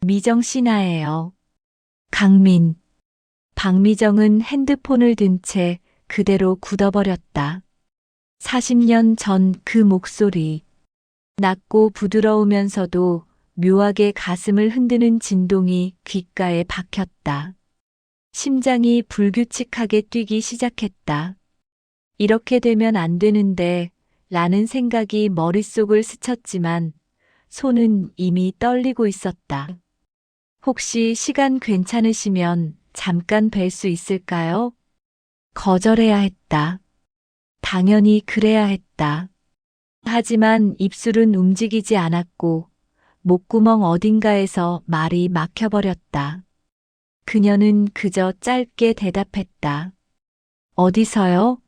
미정 씨 나예요. 강민. 박미정은 핸드폰을 든 채 그대로 굳어버렸다. 40년 전 그 목소리. 낮고 부드러우면서도 묘하게 가슴을 흔드는 진동이 귓가에 박혔다. 심장이 불규칙하게 뛰기 시작했다. 이렇게 되면 안 되는데 라는 생각이 머릿속을 스쳤지만 손은 이미 떨리고 있었다. 혹시 시간 괜찮으시면 잠깐 뵐 수 있을까요? 거절해야 했다. 당연히 그래야 했다. 하지만 입술은 움직이지 않았고 목구멍 어딘가에서 말이 막혀버렸다. 그녀는 그저 짧게 대답했다. 어디서요?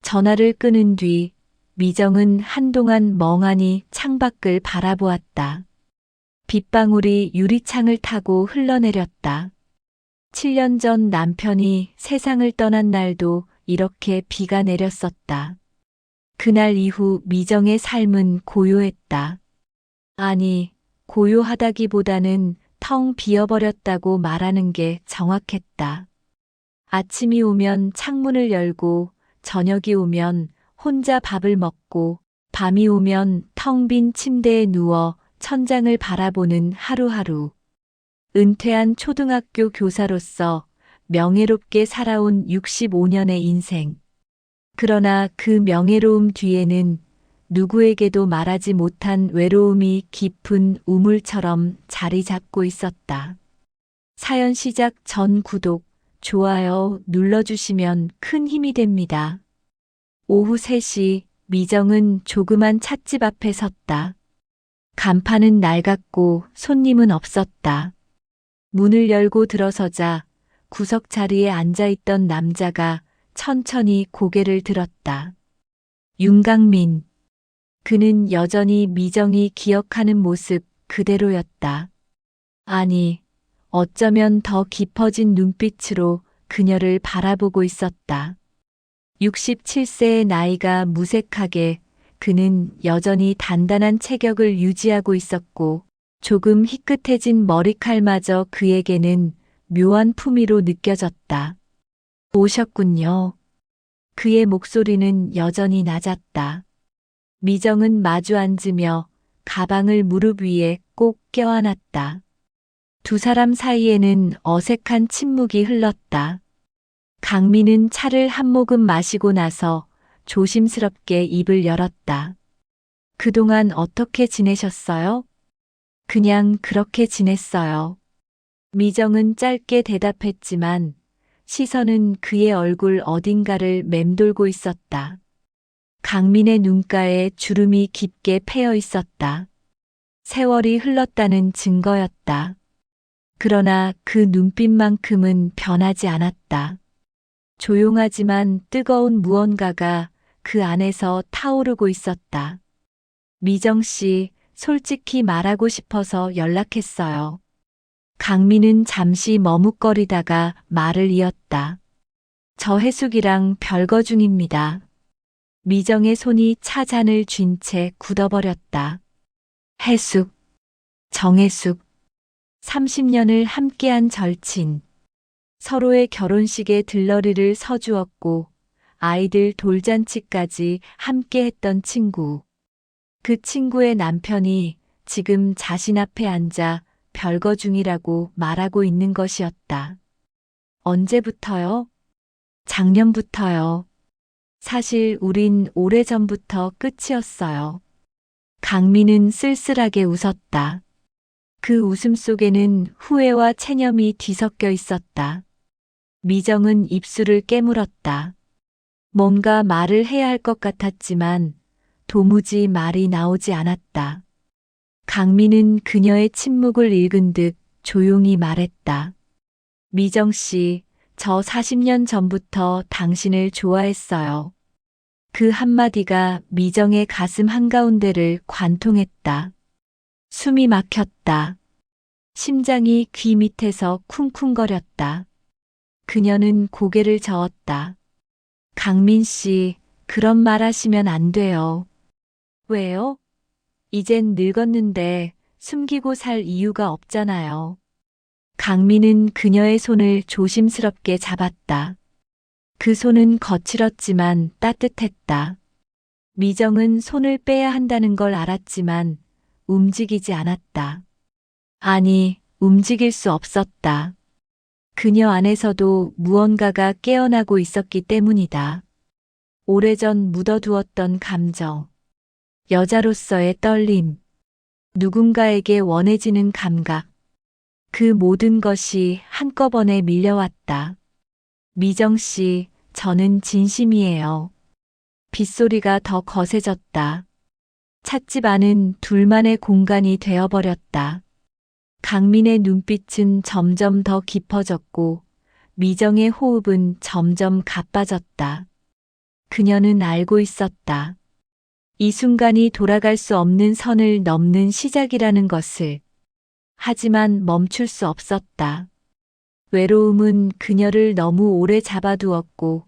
전화를 끊은 뒤 미정은 한동안 멍하니 창밖을 바라보았다. 빗방울이 유리창을 타고 흘러내렸다. 7년 전 남편이 세상을 떠난 날도 이렇게 비가 내렸었다. 그날 이후 미정의 삶은 고요했다. 아니, 고요하다기보다는 텅 비어버렸다고 말하는 게 정확했다. 아침이 오면 창문을 열고 저녁이 오면 혼자 밥을 먹고 밤이 오면 텅 빈 침대에 누워 천장을 바라보는 하루하루. 은퇴한 초등학교 교사로서 명예롭게 살아온 65년의 인생. 그러나 그 명예로움 뒤에는 누구에게도 말하지 못한 외로움이 깊은 우물처럼 자리 잡고 있었다. 사연 시작 전 구독, 좋아요 눌러주시면 큰 힘이 됩니다. 오후 3시 미정은 조그만 찻집 앞에 섰다. 간판은 낡았고 손님은 없었다. 문을 열고 들어서자 구석 자리에 앉아있던 남자가 천천히 고개를 들었다. 윤강민. 그는 여전히 미정이 기억하는 모습 그대로였다. 아니, 어쩌면 더 깊어진 눈빛으로 그녀를 바라보고 있었다. 67세의 나이가 무색하게 그는 여전히 단단한 체격을 유지하고 있었고 조금 희끗해진 머리칼마저 그에게는 묘한 품위로 느껴졌다. 오셨군요. 그의 목소리는 여전히 낮았다. 미정은 마주 앉으며 가방을 무릎 위에 꼭 껴안았다. 두 사람 사이에는 어색한 침묵이 흘렀다. 강민은 차를 한 모금 마시고 나서 조심스럽게 입을 열었다. 그동안 어떻게 지내셨어요? 그냥 그렇게 지냈어요. 미정은 짧게 대답했지만 시선은 그의 얼굴 어딘가를 맴돌고 있었다. 강민의 눈가에 주름이 깊게 패여 있었다. 세월이 흘렀다는 증거였다. 그러나 그 눈빛만큼은 변하지 않았다. 조용하지만 뜨거운 무언가가 그 안에서 타오르고 있었다. 미정 씨, 솔직히 말하고 싶어서 연락했어요. 강민은 잠시 머뭇거리다가 말을 이었다. 저 해숙이랑 별거 중입니다. 미정의 손이 차 잔을 쥔 채 굳어버렸다. 해숙, 정해숙, 30년을 함께한 절친. 서로의 결혼식에 들러리를 서주었고 아이들 돌잔치까지 함께했던 친구. 그 친구의 남편이 지금 자신 앞에 앉아 별거 중이라고 말하고 있는 것이었다. 언제부터요? 작년부터요. 사실 우린 오래전부터 끝이었어요. 강민은 쓸쓸하게 웃었다. 그 웃음 속에는 후회와 체념이 뒤섞여 있었다. 미정은 입술을 깨물었다. 뭔가 말을 해야 할 것 같았지만 도무지 말이 나오지 않았다. 강민은 그녀의 침묵을 읽은 듯 조용히 말했다. 미정 씨, 저 40년 전부터 당신을 좋아했어요. 그 한마디가 미정의 가슴 한가운데를 관통했다. 숨이 막혔다. 심장이 귀 밑에서 쿵쿵거렸다. 그녀는 고개를 저었다. 강민 씨, 그런 말 하시면 안 돼요. 왜요? 이젠 늙었는데 숨기고 살 이유가 없잖아요. 강민은 그녀의 손을 조심스럽게 잡았다. 그 손은 거칠었지만 따뜻했다. 미정은 손을 빼야 한다는 걸 알았지만 움직이지 않았다. 아니, 움직일 수 없었다. 그녀 안에서도 무언가가 깨어나고 있었기 때문이다. 오래전 묻어두었던 감정, 여자로서의 떨림, 누군가에게 원해지는 감각, 그 모든 것이 한꺼번에 밀려왔다. 미정 씨, 저는 진심이에요. 빗소리가 더 거세졌다. 찻집 안은 둘만의 공간이 되어버렸다. 강민의 눈빛은 점점 더 깊어졌고 미정의 호흡은 점점 가빠졌다. 그녀는 알고 있었다. 이 순간이 돌아갈 수 없는 선을 넘는 시작이라는 것을. 하지만 멈출 수 없었다. 외로움은 그녀를 너무 오래 잡아두었고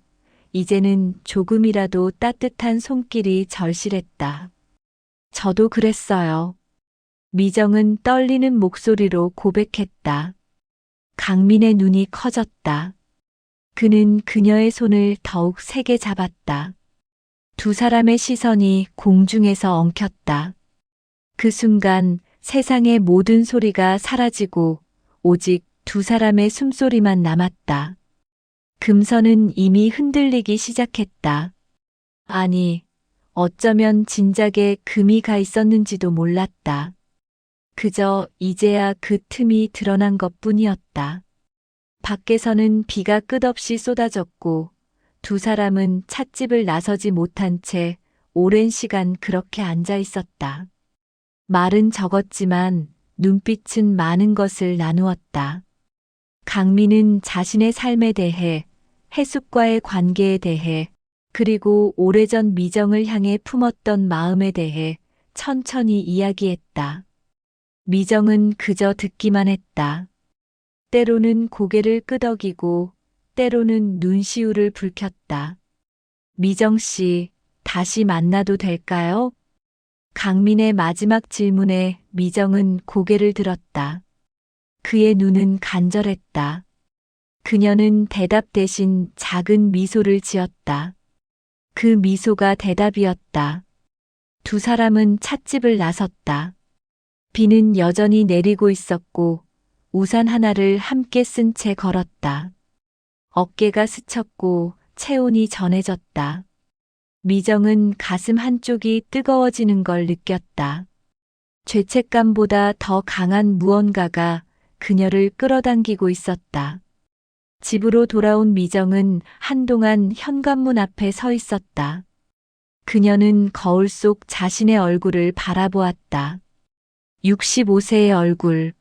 이제는 조금이라도 따뜻한 손길이 절실했다. 저도 그랬어요. 미정은 떨리는 목소리로 고백했다. 강민의 눈이 커졌다. 그는 그녀의 손을 더욱 세게 잡았다. 두 사람의 시선이 공중에서 엉켰다. 그 순간 세상의 모든 소리가 사라지고 오직 두 사람의 숨소리만 남았다. 금선은 이미 흔들리기 시작했다. 아니, 어쩌면 진작에 금이 가 있었는지도 몰랐다. 그저 이제야 그 틈이 드러난 것뿐이었다. 밖에서는 비가 끝없이 쏟아졌고 두 사람은 찻집을 나서지 못한 채 오랜 시간 그렇게 앉아 있었다. 말은 적었지만 눈빛은 많은 것을 나누었다. 강민은 자신의 삶에 대해, 해숙과의 관계에 대해, 그리고 오래전 미정을 향해 품었던 마음에 대해 천천히 이야기했다. 미정은 그저 듣기만 했다. 때로는 고개를 끄덕이고 때로는 눈시울을 붉혔다. 미정 씨, 다시 만나도 될까요? 강민의 마지막 질문에 미정은 고개를 들었다. 그의 눈은 간절했다. 그녀는 대답 대신 작은 미소를 지었다. 그 미소가 대답이었다. 두 사람은 찻집을 나섰다. 비는 여전히 내리고 있었고 우산 하나를 함께 쓴 채 걸었다. 어깨가 스쳤고 체온이 전해졌다. 미정은 가슴 한쪽이 뜨거워지는 걸 느꼈다. 죄책감보다 더 강한 무언가가 그녀를 끌어당기고 있었다. 집으로 돌아온 미정은 한동안 현관문 앞에 서 있었다. 그녀는 거울 속 자신의 얼굴을 바라보았다. 65세의 얼굴,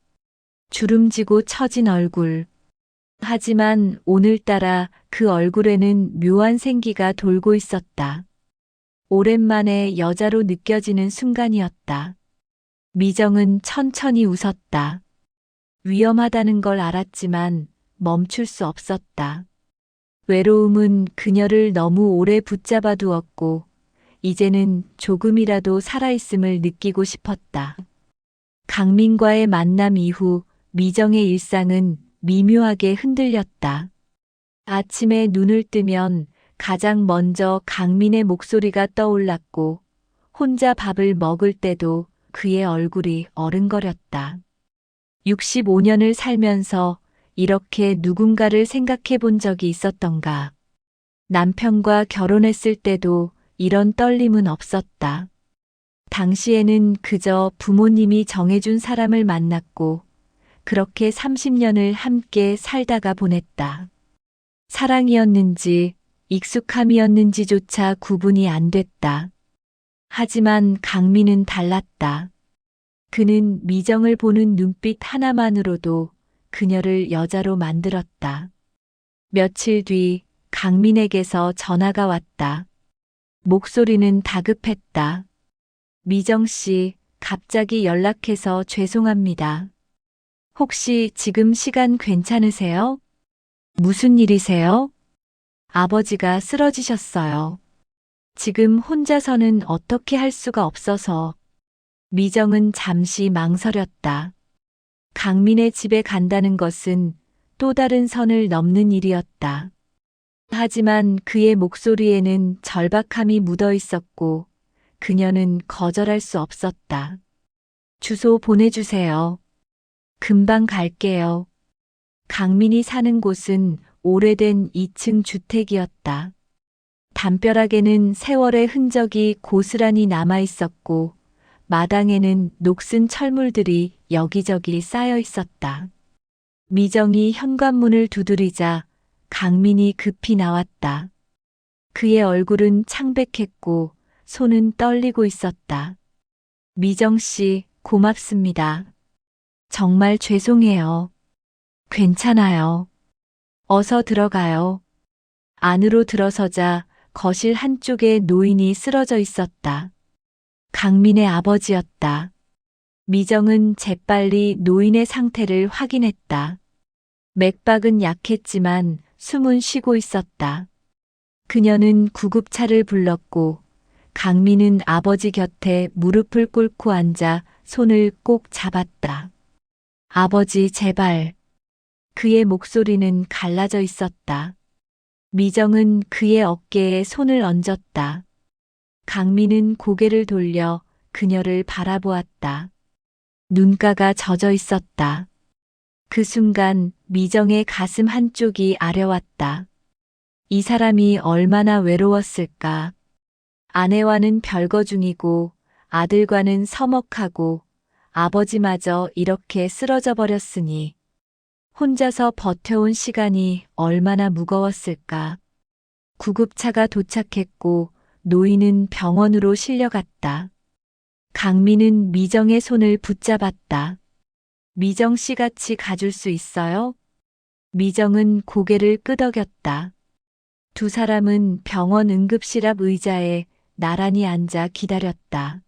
주름지고 처진 얼굴. 하지만 오늘따라 그 얼굴에는 묘한 생기가 돌고 있었다. 오랜만에 여자로 느껴지는 순간이었다. 미정은 천천히 웃었다. 위험하다는 걸 알았지만 멈출 수 없었다. 외로움은 그녀를 너무 오래 붙잡아 두었고 이제는 조금이라도 살아있음을 느끼고 싶었다. 강민과의 만남 이후 미정의 일상은 미묘하게 흔들렸다. 아침에 눈을 뜨면 가장 먼저 강민의 목소리가 떠올랐고 혼자 밥을 먹을 때도 그의 얼굴이 어른거렸다. 65년을 살면서 이렇게 누군가를 생각해 본 적이 있었던가. 남편과 결혼했을 때도 이런 떨림은 없었다. 당시에는 그저 부모님이 정해준 사람을 만났고 그렇게 30년을 함께 살다가 보냈다. 사랑이었는지 익숙함이었는지조차 구분이 안 됐다. 하지만 강민은 달랐다. 그는 미정을 보는 눈빛 하나만으로도 그녀를 여자로 만들었다. 며칠 뒤 강민에게서 전화가 왔다. 목소리는 다급했다. 미정 씨, 갑자기 연락해서 죄송합니다. 혹시 지금 시간 괜찮으세요? 무슨 일이세요? 아버지가 쓰러지셨어요. 지금 혼자서는 어떻게 할 수가 없어서. 미정은 잠시 망설였다. 강민의 집에 간다는 것은 또 다른 선을 넘는 일이었다. 하지만 그의 목소리에는 절박함이 묻어 있었고 그녀는 거절할 수 없었다. 주소 보내주세요. 금방 갈게요. 강민이 사는 곳은 오래된 2층 주택이었다. 담벼락에는 세월의 흔적이 고스란히 남아 있었고 마당에는 녹슨 철물들이 여기저기 쌓여 있었다. 미정이 현관문을 두드리자 강민이 급히 나왔다. 그의 얼굴은 창백했고 손은 떨리고 있었다. 미정 씨, 고맙습니다. 정말 죄송해요. 괜찮아요. 어서 들어가요. 안으로 들어서자 거실 한쪽에 노인이 쓰러져 있었다. 강민의 아버지였다. 미정은 재빨리 노인의 상태를 확인했다. 맥박은 약했지만 숨은 쉬고 있었다. 그녀는 구급차를 불렀고 강민은 아버지 곁에 무릎을 꿇고 앉아 손을 꼭 잡았다. 아버지, 제발. 그의 목소리는 갈라져 있었다. 미정은 그의 어깨에 손을 얹었다. 강민은 고개를 돌려 그녀를 바라보았다. 눈가가 젖어 있었다. 그 순간 미정의 가슴 한쪽이 아려왔다. 이 사람이 얼마나 외로웠을까. 아내와는 별거 중이고 아들과는 서먹하고 아버지마저 이렇게 쓰러져 버렸으니 혼자서 버텨온 시간이 얼마나 무거웠을까. 구급차가 도착했고 노인은 병원으로 실려갔다. 강민은 미정의 손을 붙잡았다. 미정 씨 같이 가줄 수 있어요? 미정은 고개를 끄덕였다. 두 사람은 병원 응급실 앞 의자에 나란히 앉아 기다렸다.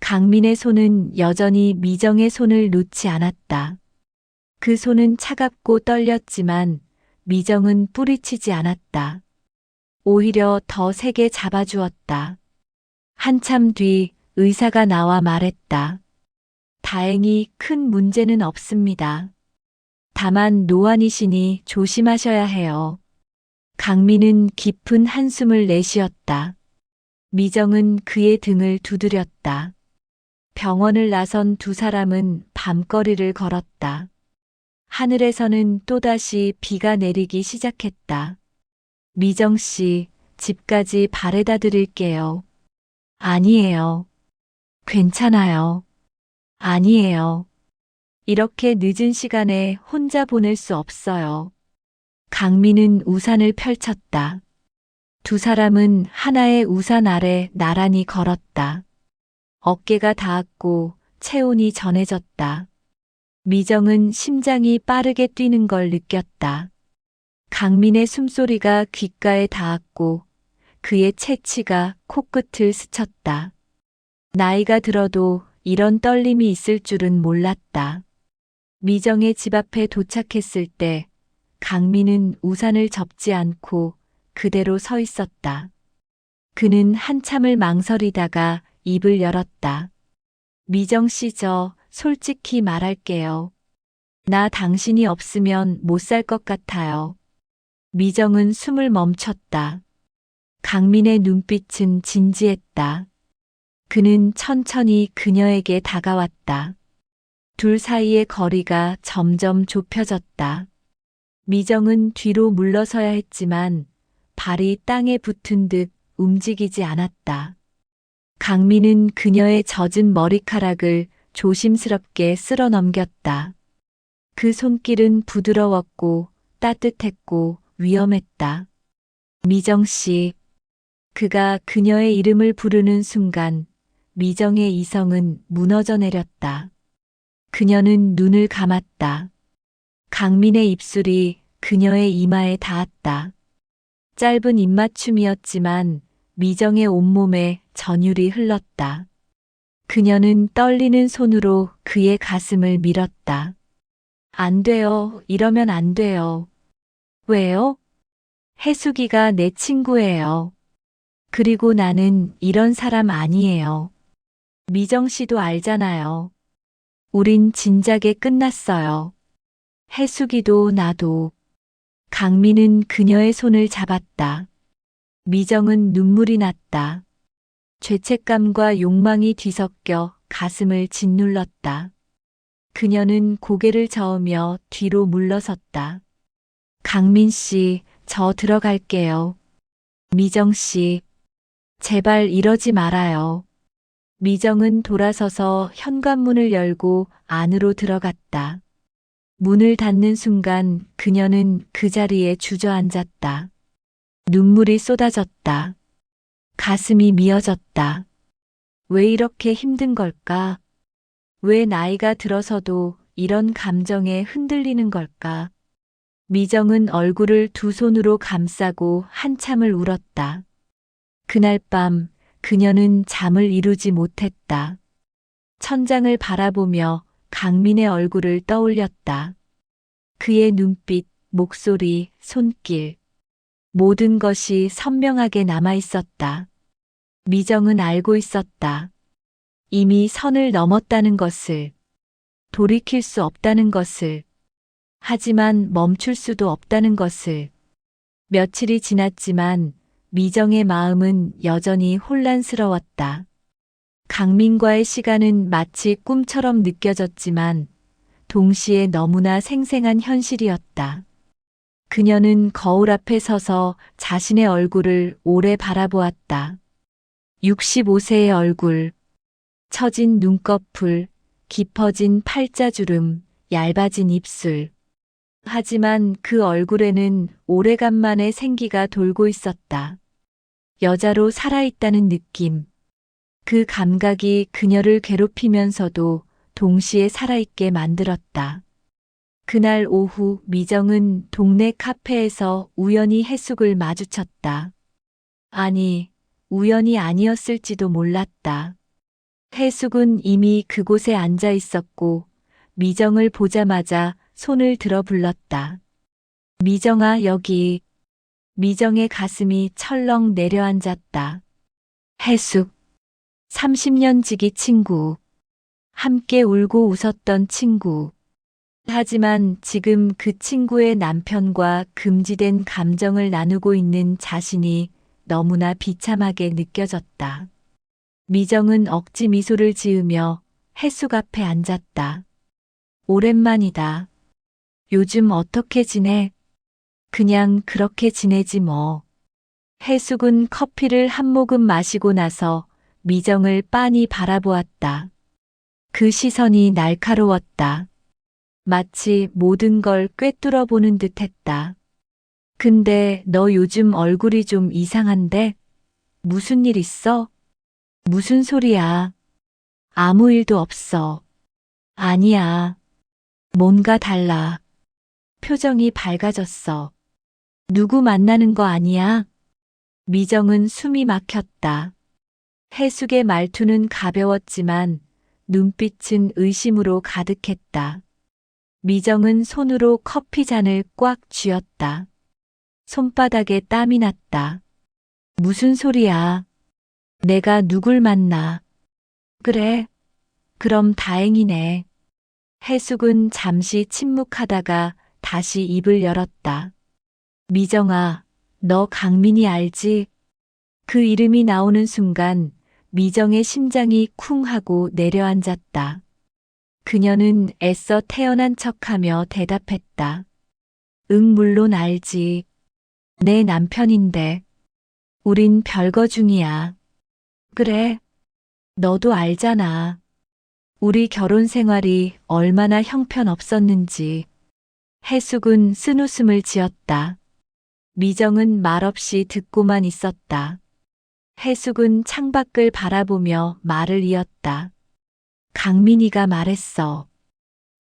강민의 손은 여전히 미정의 손을 놓지 않았다. 그 손은 차갑고 떨렸지만 미정은 뿌리치지 않았다. 오히려 더 세게 잡아주었다. 한참 뒤 의사가 나와 말했다. 다행히 큰 문제는 없습니다. 다만 노안이시니 조심하셔야 해요. 강민은 깊은 한숨을 내쉬었다. 미정은 그의 등을 두드렸다. 병원을 나선 두 사람은 밤거리를 걸었다. 하늘에서는 또다시 비가 내리기 시작했다. 미정 씨, 집까지 바래다 드릴게요. 아니에요. 괜찮아요. 아니에요. 이렇게 늦은 시간에 혼자 보낼 수 없어요. 강민은 우산을 펼쳤다. 두 사람은 하나의 우산 아래 나란히 걸었다. 어깨가 닿았고 체온이 전해졌다. 미정은 심장이 빠르게 뛰는 걸 느꼈다. 강민의 숨소리가 귓가에 닿았고 그의 채취가 코끝을 스쳤다. 나이가 들어도 이런 떨림이 있을 줄은 몰랐다. 미정의 집 앞에 도착했을 때 강민은 우산을 접지 않고 그대로 서 있었다. 그는 한참을 망설이다가 입을 열었다. 미정 씨, 저 솔직히 말할게요. 나 당신이 없으면 못 살 것 같아요. 미정은 숨을 멈췄다. 강민의 눈빛은 진지했다. 그는 천천히 그녀에게 다가왔다. 둘 사이의 거리가 점점 좁혀졌다. 미정은 뒤로 물러서야 했지만 발이 땅에 붙은 듯 움직이지 않았다. 강민은 그녀의 젖은 머리카락을 조심스럽게 쓸어 넘겼다. 그 손길은 부드러웠고 따뜻했고 위험했다. 미정 씨. 그가 그녀의 이름을 부르는 순간 미정의 이성은 무너져 내렸다. 그녀는 눈을 감았다. 강민의 입술이 그녀의 이마에 닿았다. 짧은 입맞춤이었지만 미정의 온몸에 전율이 흘렀다. 그녀는 떨리는 손으로 그의 가슴을 밀었다. 안 돼요. 이러면 안 돼요. 왜요? 해수기가 내 친구예요. 그리고 나는 이런 사람 아니에요. 미정 씨도 알잖아요. 우린 진작에 끝났어요. 해숙이도 나도. 강민은 그녀의 손을 잡았다. 미정은 눈물이 났다. 죄책감과 욕망이 뒤섞여 가슴을 짓눌렀다. 그녀는 고개를 저으며 뒤로 물러섰다. 강민 씨, 저 들어갈게요. 미정 씨, 제발 이러지 말아요. 미정은 돌아서서 현관문을 열고 안으로 들어갔다. 문을 닫는 순간 그녀는 그 자리에 주저앉았다. 눈물이 쏟아졌다. 가슴이 미어졌다. 왜 이렇게 힘든 걸까? 왜 나이가 들어서도 이런 감정에 흔들리는 걸까? 미정은 얼굴을 두 손으로 감싸고 한참을 울었다. 그날 밤 그녀는 잠을 이루지 못했다. 천장을 바라보며 강민의 얼굴을 떠올렸다. 그의 눈빛, 목소리, 손길. 모든 것이 선명하게 남아 있었다. 미정은 알고 있었다. 이미 선을 넘었다는 것을, 돌이킬 수 없다는 것을, 하지만 멈출 수도 없다는 것을. 며칠이 지났지만 미정의 마음은 여전히 혼란스러웠다. 강민과의 시간은 마치 꿈처럼 느껴졌지만 동시에 너무나 생생한 현실이었다. 그녀는 거울 앞에 서서 자신의 얼굴을 오래 바라보았다. 65세의 얼굴, 처진 눈꺼풀, 깊어진 팔자주름, 얇아진 입술. 하지만 그 얼굴에는 오래간만에 생기가 돌고 있었다. 여자로 살아있다는 느낌. 그 감각이 그녀를 괴롭히면서도 동시에 살아있게 만들었다. 그날 오후 미정은 동네 카페에서 우연히 해숙을 마주쳤다. 아니, 우연이 아니었을지도 몰랐다. 해숙은 이미 그곳에 앉아 있었고 미정을 보자마자 손을 들어 불렀다. 미정아, 여기. 미정의 가슴이 철렁 내려앉았다. 해숙. 30년 지기 친구. 함께 울고 웃었던 친구. 하지만 지금 그 친구의 남편과 금지된 감정을 나누고 있는 자신이 너무나 비참하게 느껴졌다. 미정은 억지 미소를 지으며 해숙 앞에 앉았다. 오랜만이다. 요즘 어떻게 지내? 그냥 그렇게 지내지 뭐. 해숙은 커피를 한 모금 마시고 나서 미정을 빤히 바라보았다. 그 시선이 날카로웠다. 마치 모든 걸 꿰뚫어 보는 듯 했다. 근데 너 요즘 얼굴이 좀 이상한데? 무슨 일 있어? 무슨 소리야? 아무 일도 없어. 아니야. 뭔가 달라. 표정이 밝아졌어. 누구 만나는 거 아니야? 미정은 숨이 막혔다. 해숙의 말투는 가벼웠지만 눈빛은 의심으로 가득했다. 미정은 손으로 커피 잔을 꽉 쥐었다. 손바닥에 땀이 났다. 무슨 소리야? 내가 누굴 만나? 그래, 그럼 다행이네. 해숙은 잠시 침묵하다가 다시 입을 열었다. 미정아, 너 강민이 알지? 그 이름이 나오는 순간 미정의 심장이 쿵 하고 내려앉았다. 그녀는 애써 태어난 척하며 대답했다. 응, 물론 알지. 내 남편인데. 우린 별거 중이야. 그래, 너도 알잖아. 우리 결혼 생활이 얼마나 형편없었는지. 해숙은 쓴웃음을 지었다. 미정은 말없이 듣고만 있었다. 해숙은 창밖을 바라보며 말을 이었다. 강민이가 말했어.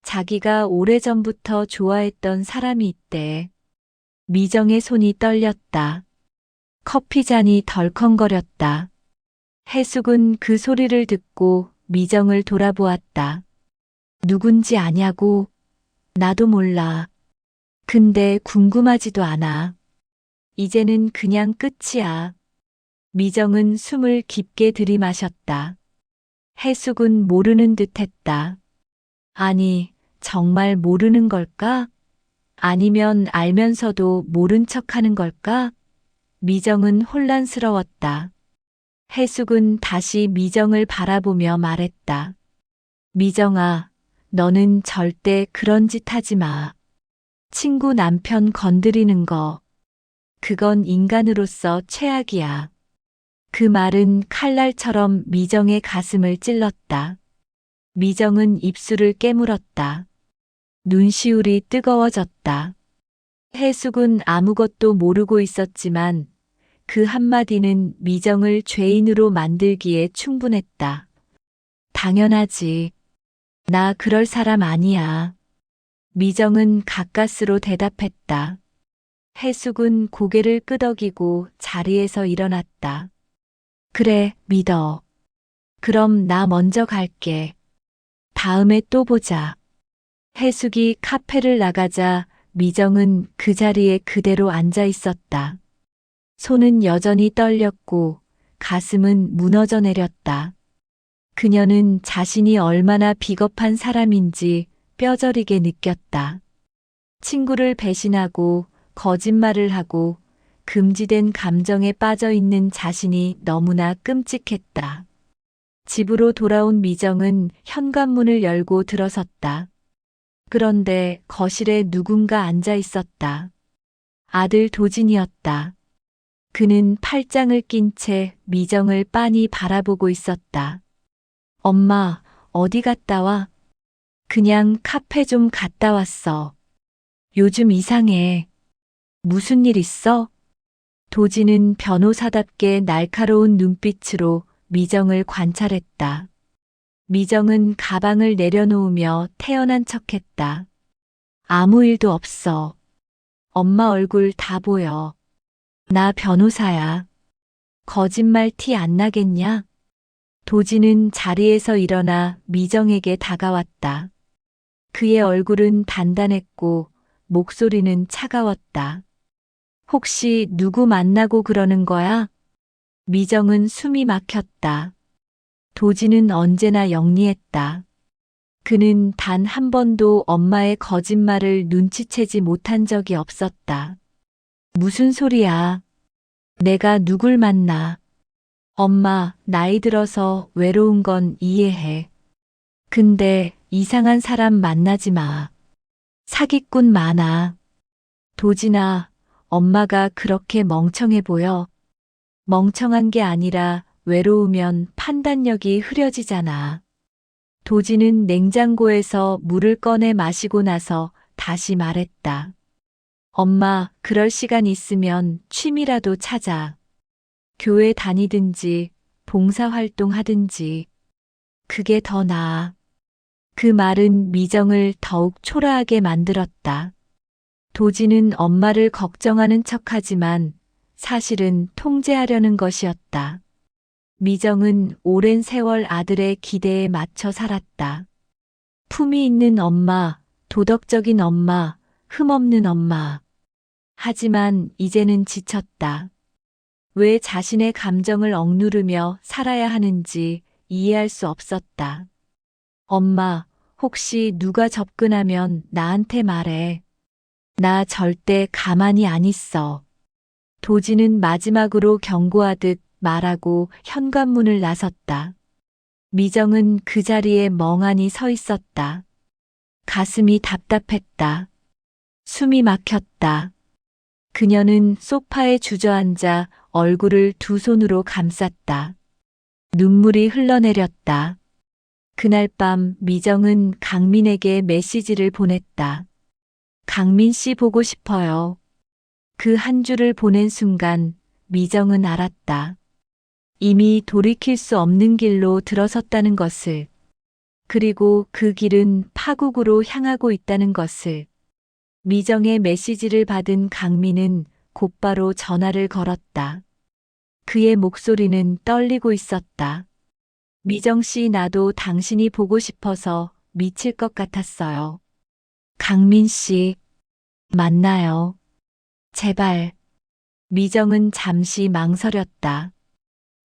자기가 오래전부터 좋아했던 사람이 있대. 미정의 손이 떨렸다. 커피 잔이 덜컹거렸다. 해숙은 그 소리를 듣고 미정을 돌아보았다. 누군지 아냐고? 나도 몰라. 근데 궁금하지도 않아. 이제는 그냥 끝이야. 미정은 숨을 깊게 들이마셨다. 해숙은 모르는 듯 했다. 아니, 정말 모르는 걸까? 아니면 알면서도 모른 척 하는 걸까? 미정은 혼란스러웠다. 해숙은 다시 미정을 바라보며 말했다. 미정아, 너는 절대 그런 짓 하지 마. 친구 남편 건드리는 거, 그건 인간으로서 최악이야. 그 말은 칼날처럼 미정의 가슴을 찔렀다. 미정은 입술을 깨물었다. 눈시울이 뜨거워졌다. 해숙은 아무것도 모르고 있었지만 그 한마디는 미정을 죄인으로 만들기에 충분했다. 당연하지. 나 그럴 사람 아니야. 미정은 가까스로 대답했다. 해숙은 고개를 끄덕이고 자리에서 일어났다. 그래, 믿어. 그럼 나 먼저 갈게. 다음에 또 보자. 해숙이 카페를 나가자 미정은 그 자리에 그대로 앉아 있었다. 손은 여전히 떨렸고 가슴은 무너져 내렸다. 그녀는 자신이 얼마나 비겁한 사람인지 뼈저리게 느꼈다. 친구를 배신하고 거짓말을 하고 금지된 감정에 빠져 있는 자신이 너무나 끔찍했다. 집으로 돌아온 미정은 현관문을 열고 들어섰다. 그런데 거실에 누군가 앉아 있었다. 아들 도진이었다. 그는 팔짱을 낀 채 미정을 빤히 바라보고 있었다. 엄마, 어디 갔다 와? 그냥 카페 좀 갔다 왔어. 요즘 이상해. 무슨 일 있어? 도진은 변호사답게 날카로운 눈빛으로 미정을 관찰했다. 미정은 가방을 내려놓으며 태연한 척했다. 아무 일도 없어. 엄마 얼굴 다 보여. 나 변호사야. 거짓말 티 안 나겠냐? 도진은 자리에서 일어나 미정에게 다가왔다. 그의 얼굴은 단단했고 목소리는 차가웠다. 혹시 누구 만나고 그러는 거야? 미정은 숨이 막혔다. 도진은 언제나 영리했다. 그는 단 한 번도 엄마의 거짓말을 눈치채지 못한 적이 없었다. 무슨 소리야? 내가 누굴 만나? 엄마, 나이 들어서 외로운 건 이해해. 근데 이상한 사람 만나지 마. 사기꾼 많아. 도진아, 엄마가 그렇게 멍청해 보여. 멍청한 게 아니라 외로우면 판단력이 흐려지잖아. 도진은 냉장고에서 물을 꺼내 마시고 나서 다시 말했다. 엄마, 그럴 시간 있으면 취미라도 찾아. 교회 다니든지 봉사활동 하든지. 그게 더 나아. 그 말은 미정을 더욱 초라하게 만들었다. 도진은 엄마를 걱정하는 척하지만 사실은 통제하려는 것이었다. 미정은 오랜 세월 아들의 기대에 맞춰 살았다. 품위 있는 엄마, 도덕적인 엄마, 흠없는 엄마. 하지만 이제는 지쳤다. 왜 자신의 감정을 억누르며 살아야 하는지 이해할 수 없었다. 엄마, 혹시 누가 접근하면 나한테 말해. 나 절대 가만히 안 있어. 도진은 마지막으로 경고하듯 말하고 현관문을 나섰다. 미정은 그 자리에 멍하니 서 있었다. 가슴이 답답했다. 숨이 막혔다. 그녀는 소파에 주저앉아 얼굴을 두 손으로 감쌌다. 눈물이 흘러내렸다. 그날 밤 미정은 강민에게 메시지를 보냈다. 강민 씨 보고 싶어요. 그 한 줄을 보낸 순간 미정은 알았다. 이미 돌이킬 수 없는 길로 들어섰다는 것을, 그리고 그 길은 파국으로 향하고 있다는 것을. 미정의 메시지를 받은 강민은 곧바로 전화를 걸었다. 그의 목소리는 떨리고 있었다. 미정 씨, 나도 당신이 보고 싶어서 미칠 것 같았어요. 강민 씨, 만나요. 제발. 미정은 잠시 망설였다.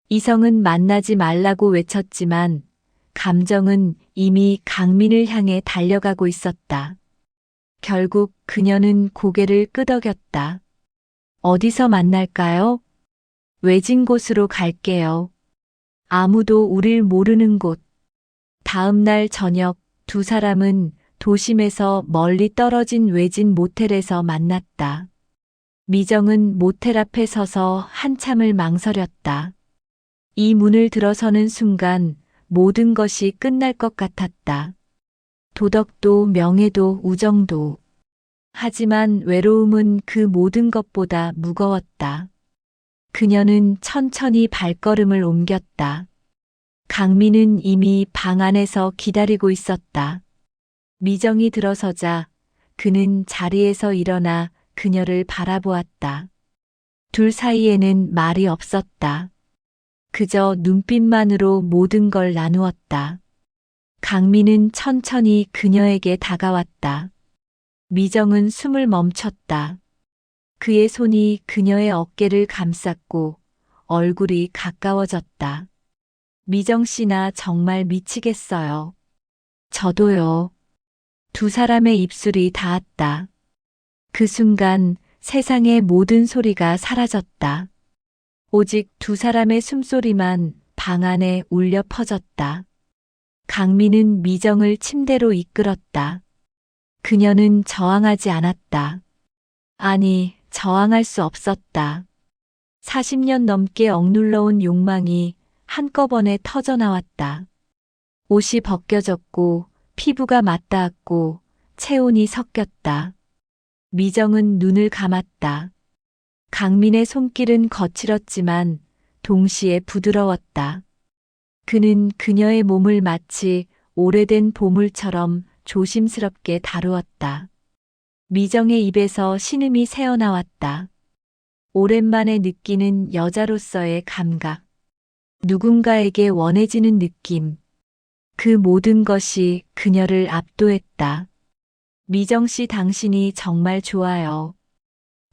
이성은 만나지 말라고 외쳤지만 감정은 이미 강민을 향해 달려가고 있었다. 결국 그녀는 고개를 끄덕였다. 어디서 만날까요? 외진 곳으로 갈게요. 아무도 우릴 모르는 곳. 다음 날 저녁 두 사람은 도심에서 멀리 떨어진 외진 모텔에서 만났다. 미정은 모텔 앞에 서서 한참을 망설였다. 이 문을 들어서는 순간 모든 것이 끝날 것 같았다. 도덕도 명예도 우정도. 하지만 외로움은 그 모든 것보다 무거웠다. 그녀는 천천히 발걸음을 옮겼다. 강민은 이미 방 안에서 기다리고 있었다. 미정이 들어서자 그는 자리에서 일어나 그녀를 바라보았다. 둘 사이에는 말이 없었다. 그저 눈빛만으로 모든 걸 나누었다. 강민은 천천히 그녀에게 다가왔다. 미정은 숨을 멈췄다. 그의 손이 그녀의 어깨를 감쌌고 얼굴이 가까워졌다. 미정 씨 나 정말 미치겠어요. 저도요. 두 사람의 입술이 닿았다. 그 순간 세상의 모든 소리가 사라졌다. 오직 두 사람의 숨소리만 방 안에 울려 퍼졌다. 강민은 미정을 침대로 이끌었다. 그녀는 저항하지 않았다. 아니, 저항할 수 없었다. 40년 넘게 억눌러온 욕망이 한꺼번에 터져나왔다. 옷이 벗겨졌고 피부가 맞닿았고 체온이 섞였다. 미정은 눈을 감았다. 강민의 손길은 거칠었지만 동시에 부드러웠다. 그는 그녀의 몸을 마치 오래된 보물처럼 조심스럽게 다루었다. 미정의 입에서 신음이 새어나왔다. 오랜만에 느끼는 여자로서의 감각. 누군가에게 원해지는 느낌. 그 모든 것이 그녀를 압도했다. 미정 씨 당신이 정말 좋아요.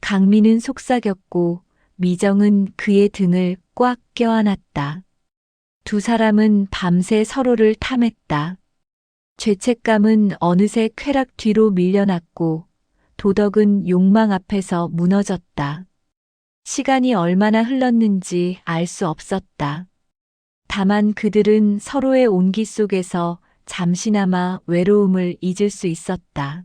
강민은 속삭였고 미정은 그의 등을 꽉 껴안았다. 두 사람은 밤새 서로를 탐했다. 죄책감은 어느새 쾌락 뒤로 밀려났고 도덕은 욕망 앞에서 무너졌다. 시간이 얼마나 흘렀는지 알 수 없었다. 다만 그들은 서로의 온기 속에서 잠시나마 외로움을 잊을 수 있었다.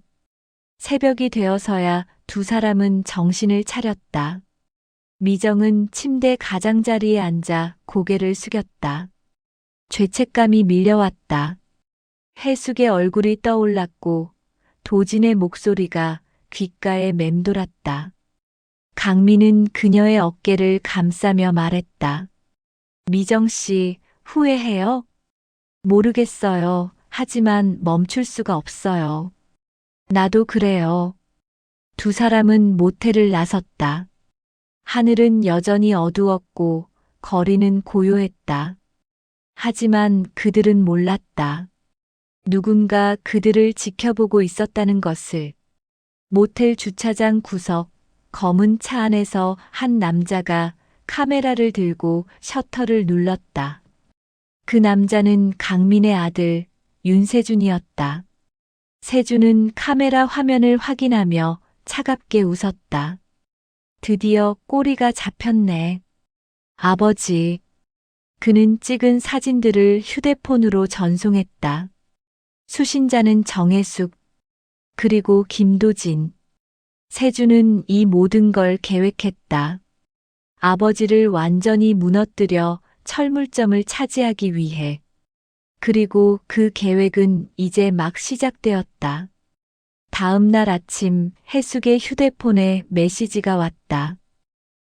새벽이 되어서야 두 사람은 정신을 차렸다. 미정은 침대 가장자리에 앉아 고개를 숙였다. 죄책감이 밀려왔다. 해숙의 얼굴이 떠올랐고 도진의 목소리가 귓가에 맴돌았다. 강민은 그녀의 어깨를 감싸며 말했다. 미정 씨, 후회해요? 모르겠어요. 하지만 멈출 수가 없어요. 나도 그래요. 두 사람은 모텔을 나섰다. 하늘은 여전히 어두웠고 거리는 고요했다. 하지만 그들은 몰랐다. 누군가 그들을 지켜보고 있었다는 것을. 모텔 주차장 구석, 검은 차 안에서 한 남자가 카메라를 들고 셔터를 눌렀다. 그 남자는 강민의 아들 윤세준이었다. 세준은 카메라 화면을 확인하며 차갑게 웃었다. 드디어 꼬리가 잡혔네. 아버지. 그는 찍은 사진들을 휴대폰으로 전송했다. 수신자는 정혜숙, 그리고 김도진. 세준은 이 모든 걸 계획했다. 아버지를 완전히 무너뜨려 철물점을 차지하기 위해. 그리고 그 계획은 이제 막 시작되었다. 다음 날 아침 해숙의 휴대폰에 메시지가 왔다.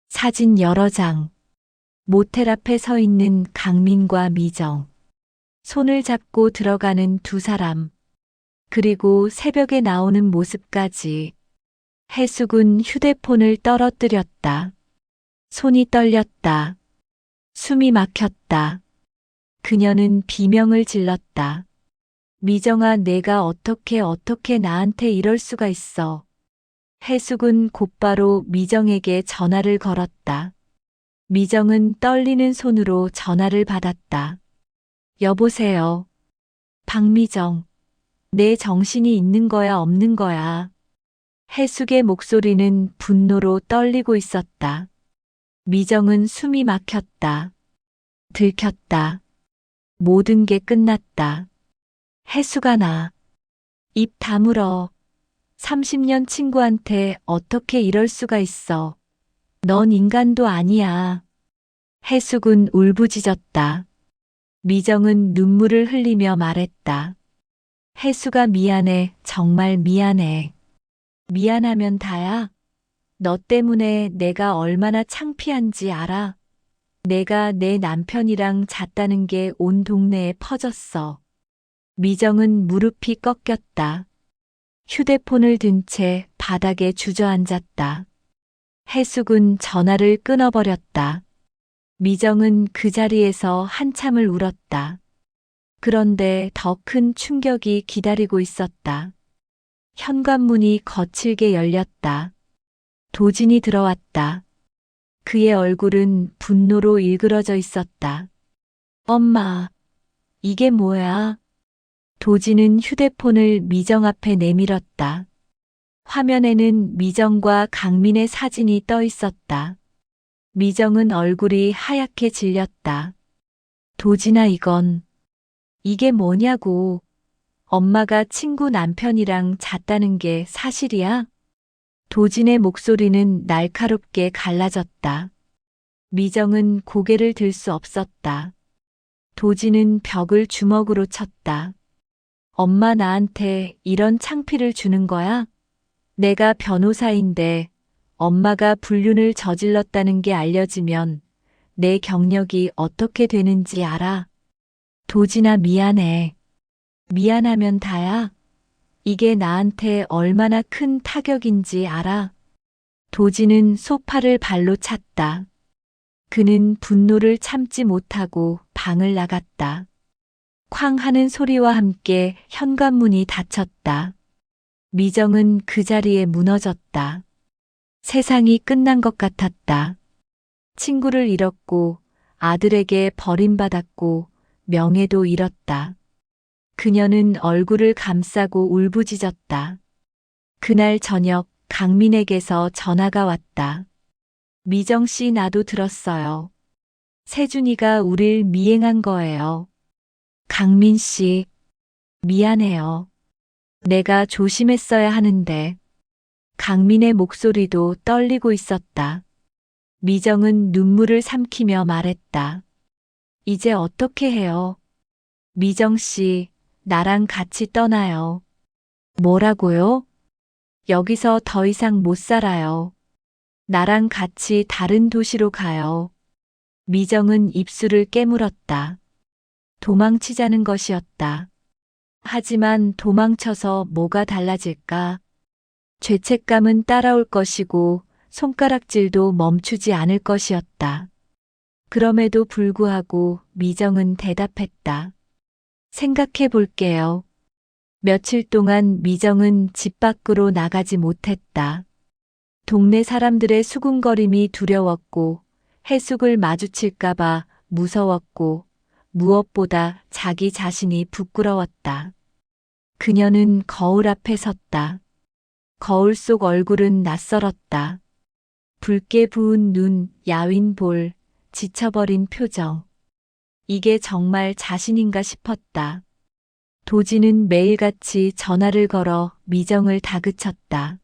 사진 여러 장. 모텔 앞에 서 있는 강민과 미정. 손을 잡고 들어가는 두 사람. 그리고 새벽에 나오는 모습까지. 해숙은 휴대폰을 떨어뜨렸다. 손이 떨렸다. 숨이 막혔다. 그녀는 비명을 질렀다. 미정아, 내가 어떻게 나한테 이럴 수가 있어. 해숙은 곧바로 미정에게 전화를 걸었다. 미정은 떨리는 손으로 전화를 받았다. 여보세요. 박미정, 내 정신이 있는 거야, 없는 거야? 해숙의 목소리는 분노로 떨리고 있었다. 미정은 숨이 막혔다. 들켰다. 모든 게 끝났다. 해숙아, 나 입 다물어. 30년 친구한테 어떻게 이럴 수가 있어. 넌 인간도 아니야. 해숙은 울부짖었다. 미정은 눈물을 흘리며 말했다. 해숙아, 미안해. 정말 미안해. 미안하면 다야. 너 때문에 내가 얼마나 창피한지 알아. 내가 내 남편이랑 잤다는 게 온 동네에 퍼졌어. 미정은 무릎이 꺾였다. 휴대폰을 든 채 바닥에 주저앉았다. 해숙은 전화를 끊어버렸다. 미정은 그 자리에서 한참을 울었다. 그런데 더 큰 충격이 기다리고 있었다. 현관문이 거칠게 열렸다. 도진이 들어왔다. 그의 얼굴은 분노로 일그러져 있었다. 엄마, 이게 뭐야? 도진은 휴대폰을 미정 앞에 내밀었다. 화면에는 미정과 강민의 사진이 떠 있었다. 미정은 얼굴이 하얗게 질렸다. 도진아, 이게 뭐냐고. 엄마가 친구 남편이랑 잤다는 게 사실이야? 도진의 목소리는 날카롭게 갈라졌다. 미정은 고개를 들 수 없었다. 도진은 벽을 주먹으로 쳤다. 엄마, 나한테 이런 창피를 주는 거야? 내가 변호사인데 엄마가 불륜을 저질렀다는 게 알려지면 내 경력이 어떻게 되는지 알아? 도진아, 미안해. 미안하면 다야. 이게 나한테 얼마나 큰 타격인지 알아? 도진은 소파를 발로 찼다. 그는 분노를 참지 못하고 방을 나갔다. 쾅 하는 소리와 함께 현관문이 닫혔다. 미정은 그 자리에 무너졌다. 세상이 끝난 것 같았다. 친구를 잃었고 아들에게 버림받았고 명예도 잃었다. 그녀는 얼굴을 감싸고 울부짖었다. 그날 저녁 강민에게서 전화가 왔다. 미정 씨, 나도 들었어요. 세준이가 우릴 미행한 거예요. 강민 씨, 미안해요. 내가 조심했어야 하는데. 강민의 목소리도 떨리고 있었다. 미정은 눈물을 삼키며 말했다. 이제 어떻게 해요? 미정 씨, 나랑 같이 떠나요. 뭐라고요? 여기서 더 이상 못 살아요. 나랑 같이 다른 도시로 가요. 미정은 입술을 깨물었다. 도망치자는 것이었다. 하지만 도망쳐서 뭐가 달라질까? 죄책감은 따라올 것이고 손가락질도 멈추지 않을 것이었다. 그럼에도 불구하고 미정은 대답했다. 생각해 볼게요. 며칠 동안 미정은 집 밖으로 나가지 못했다. 동네 사람들의 수군거림이 두려웠고 해숙을 마주칠까봐 무서웠고 무엇보다 자기 자신이 부끄러웠다. 그녀는 거울 앞에 섰다. 거울 속 얼굴은 낯설었다. 붉게 부은 눈, 야윈 볼, 지쳐버린 표정. 이게 정말 자신인가 싶었다. 도진은 매일같이 전화를 걸어 미정을 다그쳤다.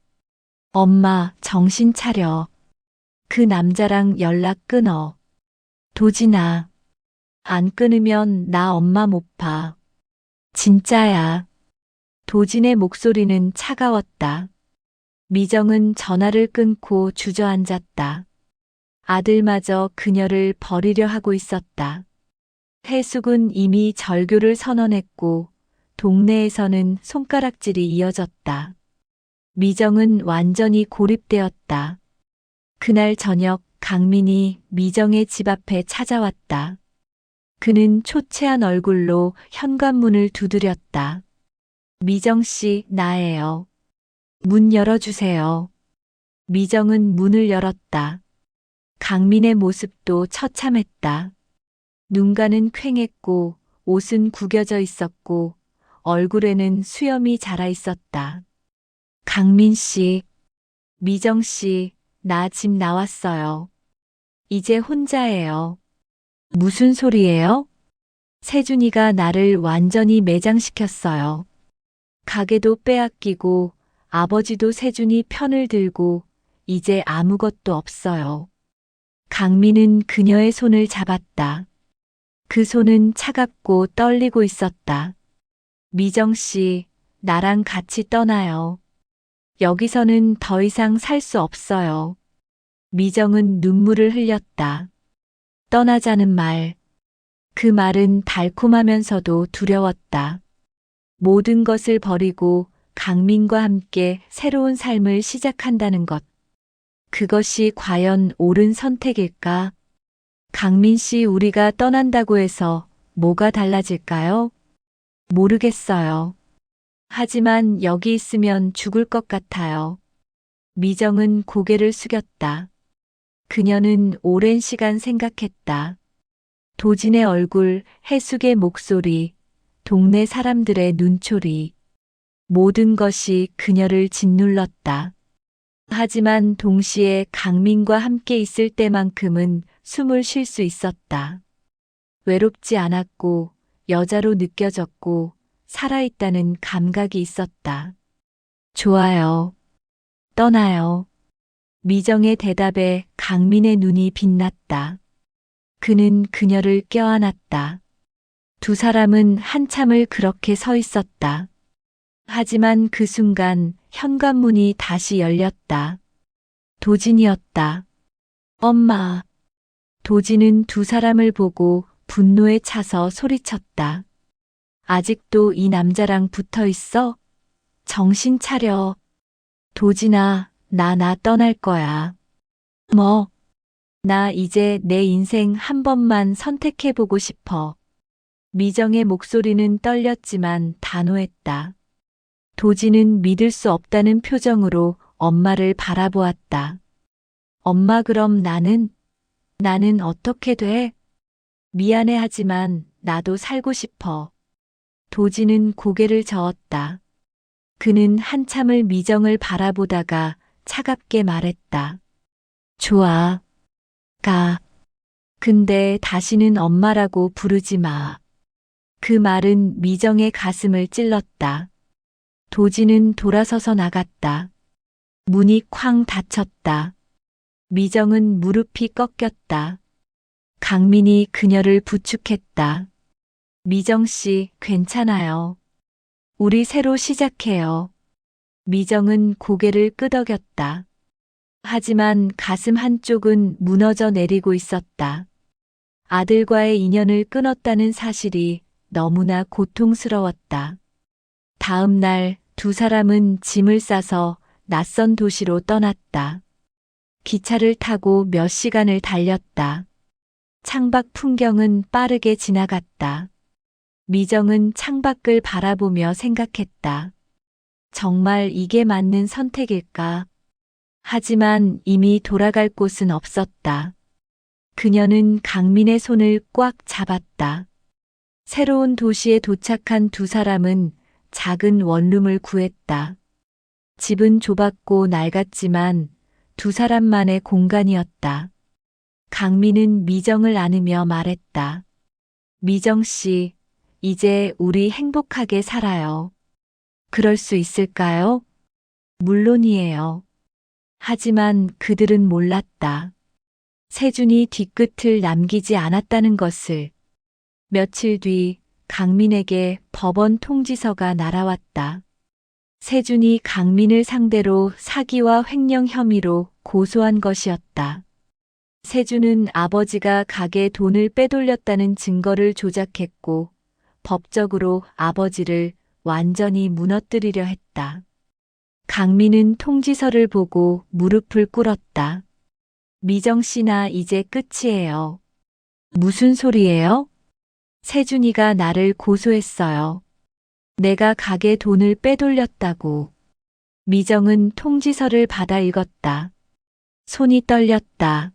엄마, 정신 차려. 그 남자랑 연락 끊어. 도진아, 안 끊으면 나 엄마 못 봐. 진짜야. 도진의 목소리는 차가웠다. 미정은 전화를 끊고 주저앉았다. 아들마저 그녀를 버리려 하고 있었다. 해숙은 이미 절교를 선언했고 동네에서는 손가락질이 이어졌다. 미정은 완전히 고립되었다. 그날 저녁 강민이 미정의 집 앞에 찾아왔다. 그는 초췌한 얼굴로 현관문을 두드렸다. 미정 씨, 나예요. 문 열어주세요. 미정은 문을 열었다. 강민의 모습도 처참했다. 눈가는 퀭했고 옷은 구겨져 있었고 얼굴에는 수염이 자라 있었다. 강민 씨, 미정 씨, 나 집 나왔어요. 이제 혼자예요. 무슨 소리예요? 세준이가 나를 완전히 매장시켰어요. 가게도 빼앗기고 아버지도 세준이 편을 들고 이제 아무것도 없어요. 강민은 그녀의 손을 잡았다. 그 손은 차갑고 떨리고 있었다. 미정 씨, 나랑 같이 떠나요. 여기서는 더 이상 살 수 없어요. 미정은 눈물을 흘렸다. 떠나자는 말. 그 말은 달콤하면서도 두려웠다. 모든 것을 버리고 강민과 함께 새로운 삶을 시작한다는 것. 그것이 과연 옳은 선택일까? 강민 씨, 우리가 떠난다고 해서 뭐가 달라질까요? 모르겠어요. 하지만 여기 있으면 죽을 것 같아요. 미정은 고개를 숙였다. 그녀는 오랜 시간 생각했다. 도진의 얼굴, 해숙의 목소리, 동네 사람들의 눈초리. 모든 것이 그녀를 짓눌렀다. 하지만 동시에 강민과 함께 있을 때만큼은 숨을 쉴 수 있었다. 외롭지 않았고 여자로 느껴졌고 살아있다는 감각이 있었다. 좋아요. 떠나요. 미정의 대답에 강민의 눈이 빛났다. 그는 그녀를 껴안았다. 두 사람은 한참을 그렇게 서 있었다. 하지만 그 순간 현관문이 다시 열렸다. 도진이었다. 엄마. 도진은 두 사람을 보고 분노에 차서 소리쳤다. 아직도 이 남자랑 붙어 있어? 정신 차려. 도진아, 나 떠날 거야. 뭐? 나 이제 내 인생 한 번만 선택해보고 싶어. 미정의 목소리는 떨렸지만 단호했다. 도진은 믿을 수 없다는 표정으로 엄마를 바라보았다. 엄마, 그럼 나는 어떻게 돼? 미안해 하지만 나도 살고 싶어. 도진은 고개를 저었다. 그는 한참을 미정을 바라보다가 차갑게 말했다. 좋아. 가. 근데 다시는 엄마라고 부르지 마. 그 말은 미정의 가슴을 찔렀다. 도진은 돌아서서 나갔다. 문이 쾅 닫혔다. 미정은 무릎이 꺾였다. 강민이 그녀를 부축했다. 미정 씨, 괜찮아요. 우리 새로 시작해요. 미정은 고개를 끄덕였다. 하지만 가슴 한쪽은 무너져 내리고 있었다. 아들과의 인연을 끊었다는 사실이 너무나 고통스러웠다. 다음 날 두 사람은 짐을 싸서 낯선 도시로 떠났다. 기차를 타고 몇 시간을 달렸다. 창밖 풍경은 빠르게 지나갔다. 미정은 창밖을 바라보며 생각했다. 정말 이게 맞는 선택일까? 하지만 이미 돌아갈 곳은 없었다. 그녀는 강민의 손을 꽉 잡았다. 새로운 도시에 도착한 두 사람은 작은 원룸을 구했다. 집은 좁았고 낡았지만 두 사람만의 공간이었다. 강민은 미정을 안으며 말했다. 미정 씨, 이제 우리 행복하게 살아요. 그럴 수 있을까요? 물론이에요. 하지만 그들은 몰랐다. 세준이 뒤끝을 남기지 않았다는 것을. 며칠 뒤 강민에게 법원 통지서가 날아왔다. 세준이 강민을 상대로 사기와 횡령 혐의로 고소한 것이었다. 세준은 아버지가 가게 돈을 빼돌렸다는 증거를 조작했고 법적으로 아버지를 완전히 무너뜨리려 했다. 강민은 통지서를 보고 무릎을 꿇었다. 미정 씨, 나 이제 끝이에요. 무슨 소리예요? 세준이가 나를 고소했어요. 내가 가게 돈을 빼돌렸다고. 미정은 통지서를 받아 읽었다. 손이 떨렸다.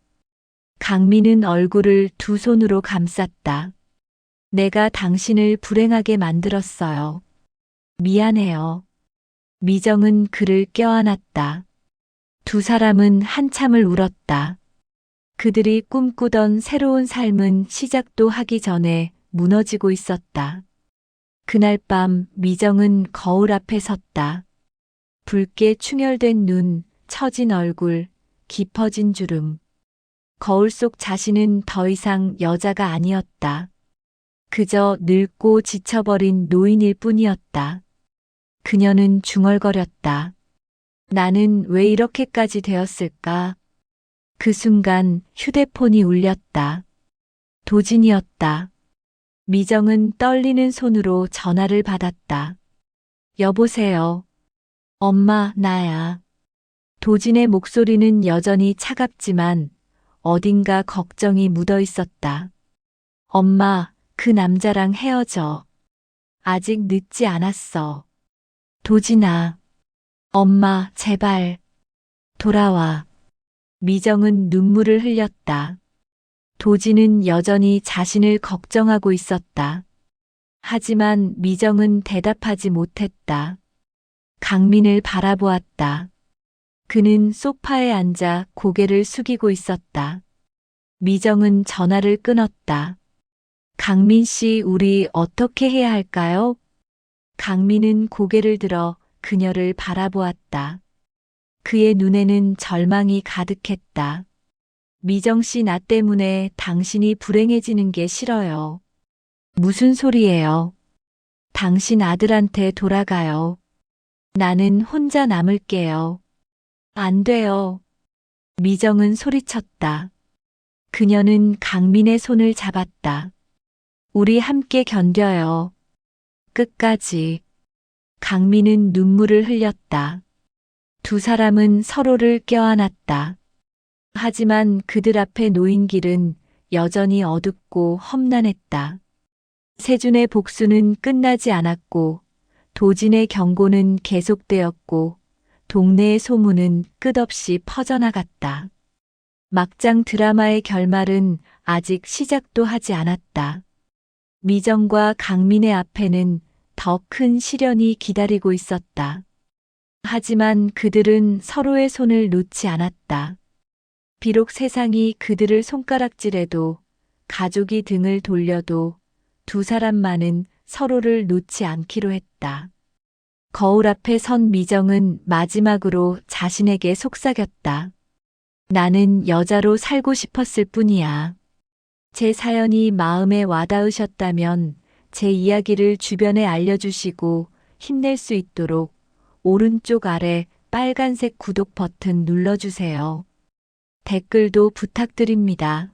강민은 얼굴을 두 손으로 감쌌다. 내가 당신을 불행하게 만들었어요. 미안해요. 미정은 그를 껴안았다. 두 사람은 한참을 울었다. 그들이 꿈꾸던 새로운 삶은 시작도 하기 전에 무너지고 있었다. 그날 밤 미정은 거울 앞에 섰다. 붉게 충혈된 눈, 처진 얼굴, 깊어진 주름. 거울 속 자신은 더 이상 여자가 아니었다. 그저 늙고 지쳐버린 노인일 뿐이었다. 그녀는 중얼거렸다. 나는 왜 이렇게까지 되었을까? 그 순간 휴대폰이 울렸다. 도진이었다. 미정은 떨리는 손으로 전화를 받았다. 여보세요. 엄마, 나야. 도진의 목소리는 여전히 차갑지만 어딘가 걱정이 묻어 있었다. 엄마, 그 남자랑 헤어져. 아직 늦지 않았어. 도진아. 엄마, 제발. 돌아와. 미정은 눈물을 흘렸다. 도진은 여전히 자신을 걱정하고 있었다. 하지만 미정은 대답하지 못했다. 강민을 바라보았다. 그는 소파에 앉아 고개를 숙이고 있었다. 미정은 전화를 끊었다. 강민 씨, 우리 어떻게 해야 할까요? 강민은 고개를 들어 그녀를 바라보았다. 그의 눈에는 절망이 가득했다. 미정 씨, 나 때문에 당신이 불행해지는 게 싫어요. 무슨 소리예요? 당신 아들한테 돌아가요. 나는 혼자 남을게요. 안 돼요. 미정은 소리쳤다. 그녀는 강민의 손을 잡았다. 우리 함께 견뎌요. 끝까지. 강민은 눈물을 흘렸다. 두 사람은 서로를 껴안았다. 하지만 그들 앞에 놓인 길은 여전히 어둡고 험난했다. 세준의 복수는 끝나지 않았고, 도진의 경고는 계속되었고, 동네의 소문은 끝없이 퍼져나갔다. 막장 드라마의 결말은 아직 시작도 하지 않았다. 미정과 강민의 앞에는 더 큰 시련이 기다리고 있었다. 하지만 그들은 서로의 손을 놓지 않았다. 비록 세상이 그들을 손가락질해도, 가족이 등을 돌려도 두 사람만은 서로를 놓지 않기로 했다. 거울 앞에 선 미정은 마지막으로 자신에게 속삭였다. 나는 여자로 살고 싶었을 뿐이야. 제 사연이 마음에 와닿으셨다면 제 이야기를 주변에 알려주시고 힘낼 수 있도록 오른쪽 아래 빨간색 구독 버튼 눌러주세요. 댓글도 부탁드립니다.